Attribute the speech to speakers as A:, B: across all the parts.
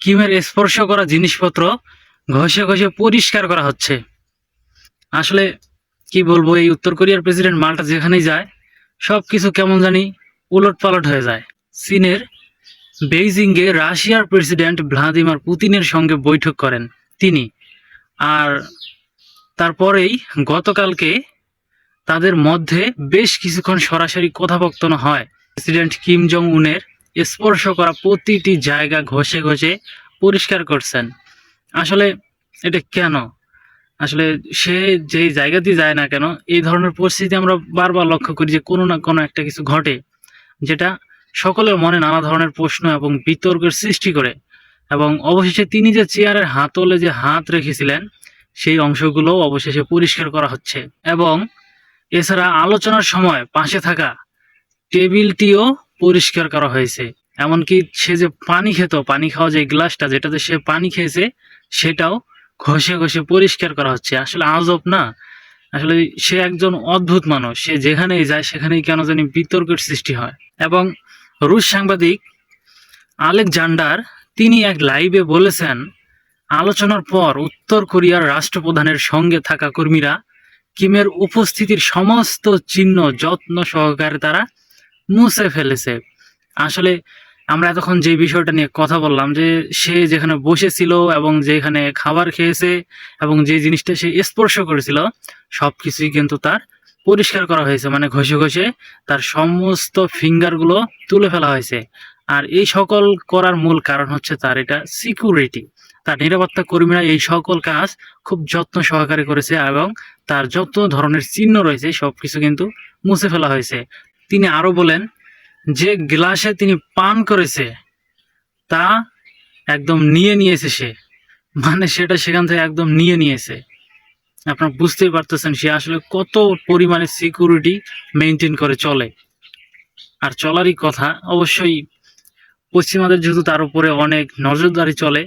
A: কিমের স্পর্শ করা জিনিসপত্র ঘষে ঘষে পরিষ্কার করা হচ্ছে। আসলে কি বলবো, এই উত্তর কোরিয়ার প্রেসিডেন্ট মালটা যেখানেই যায় সবকিছু কেমন জানি উলটপালট হয়ে যায়। চীনের বেইজিংয়ে রাশিয়ার প্রেসিডেন্ট ভ্লাদিমির পুতিনের সঙ্গে বৈঠক করেন তিনি। আর তারপরেই গতকালকে তাদের মধ্যে বেশ কিছুক্ষণ সরাসরি কথাবার্তা হয়। প্রেসিডেন্ট কিম জং উনের স্পর্শ করা প্রতিটি জায়গা ঘষে ঘষে পরিষ্কার করছেন। আসলে এটা কেন? আসলে সে যেই জায়গাতেই যায় না কেন, এই ধরনের পরিস্থিতি আমরা বারবার লক্ষ্য করি যে কোনো না কোনো একটা কিছু ঘটে, যেটা সকলের মনে নানা ধরনের প্রশ্ন এবং বিতর্কের সৃষ্টি করে। এবং অবশেষে তিনি যে চেয়ারের হাতলে যে হাত রেখেছিলেন সেই অংশগুলো অবশেষে পরিষ্কার করা হচ্ছে। এবং এছাড়া আলোচনার সময় পাশে থাকা টেবিলটিও পরিষ্কার করা হয়েছে। এমনকি সে যে পানি খেত, পানি খাওয়া যে গ্লাসটা যেটাতে সে পানি খেয়েছে সেটাও ঘষে ঘষে পরিষ্কার করা হচ্ছে। আসলে আজব না? আসলে সে একজন অদ্ভুত মানুষ, সে যেখানেই যায় সেখানেই কেন জানি বিতর্কের সৃষ্টি হয়। এবং রুশ সাংবাদিক আলেকজান্ডার তিনি এক লাইভে বলেছেন, আলোচনার পর উত্তর কোরিয়ার রাষ্ট্রপ্রধানের সঙ্গে থাকা কর্মীরা কিমের উপস্থিতির সমস্ত চিহ্ন যত্ন সহকারে তারা মুছে ফেলেছে। আসলে আমরা এতক্ষণ যে বিষয়টা নিয়ে কথা বললাম, যে সে যেখানে বসেছিল এবং যেখানে খাবার খেয়েছে এবং যে জিনিসটা সে স্পর্শ করেছিল সবকিছুই কিন্তু তার পরিষ্কার করা হয়েছে, মানে ঘষে ঘষে তার সমস্ত ফিঙ্গারগুলো তুলে ফেলা হয়েছে। আর এই সকল করার মূল কারণ হচ্ছে তার এটা সিকিউরিটি। তার নিরাপত্তা কর্মীরা এই সকল কাজ খুব যত্ন সহকারে করেছে এবং তার যত ধরনের চিহ্ন রয়েছে সবকিছু কিন্তু মুছে ফেলা হয়েছে। তিনি আরো বলেন, যে গ্লাসে তিনি পান করেছে তা একদম নিয়ে নিয়েছে সে, মানে সেটা সেখান থেকে একদম নিয়ে নিয়েছে। আপনারা বুঝতেই পারতেছেন সে আসলে কত পরিমাণে সিকিউরিটি মেনটেন করে চলে। আর চলারই কথা, অবশ্যই পশ্চিমাদের যেহেতু তার উপরে অনেক নজরদারি চলে,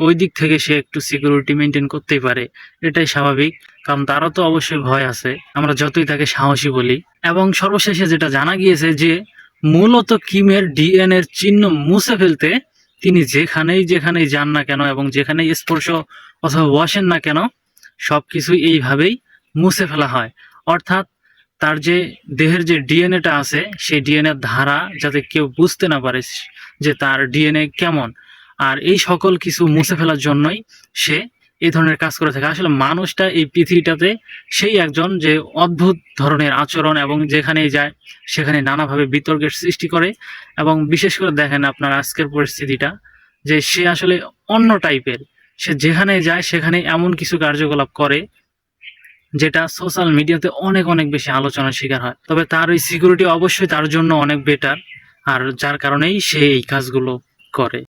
A: ওই দিক থেকে সে একটু সিকিউরিটি মেনটেন করতেই পারে, এটাই স্বাভাবিক। কারণ তারও তো অবশ্যই ভয় আছে, আমরা যতই তাকে সাহসী বলি। এবং সর্বশেষে যেটা জানা গিয়েছে যে মূলত কিমের ডিএনএর চিহ্ন মুছে ফেলতে তিনি যেখানেই যান না কেন এবং যেখানেই স্পর্শ অথবা বসেন না কেন সবকিছুই এইভাবেই মুছে ফেলা হয়। অর্থাৎ তার যে দেহের যে ডিএনএটা আছে সেই ডিএনএর ধারা যাতে কেউ বুঝতে না পারে যে তার ডিএনএ কেমন, আর এই সকল কিছু মুছে ফেলার জন্যই সে এই ধরনের কাজ করে থাকে। আসলে মানুষটা এই পৃথিবীটাতে সেই একজন যে অদ্ভুত ধরনের আচরণ এবং যেখানেই যায় সেখানে নানাভাবে বিতর্কের সৃষ্টি করে। এবং বিশেষ করে দেখেন আপনার আজকের পরিস্থিতিটা, যে সে আসলে অন্য টাইপের, সে যেখানে যায় সেখানে এমন কিছু কার্যকলাপ করে যেটা সোশ্যাল মিডিয়াতে অনেক অনেক বেশি আলোচনার শিকার হয়। তবে তার ওই সিকিউরিটি অবশ্যই তার জন্য অনেক বেটার, আর যার কারণেই সে এই কাজগুলো করে।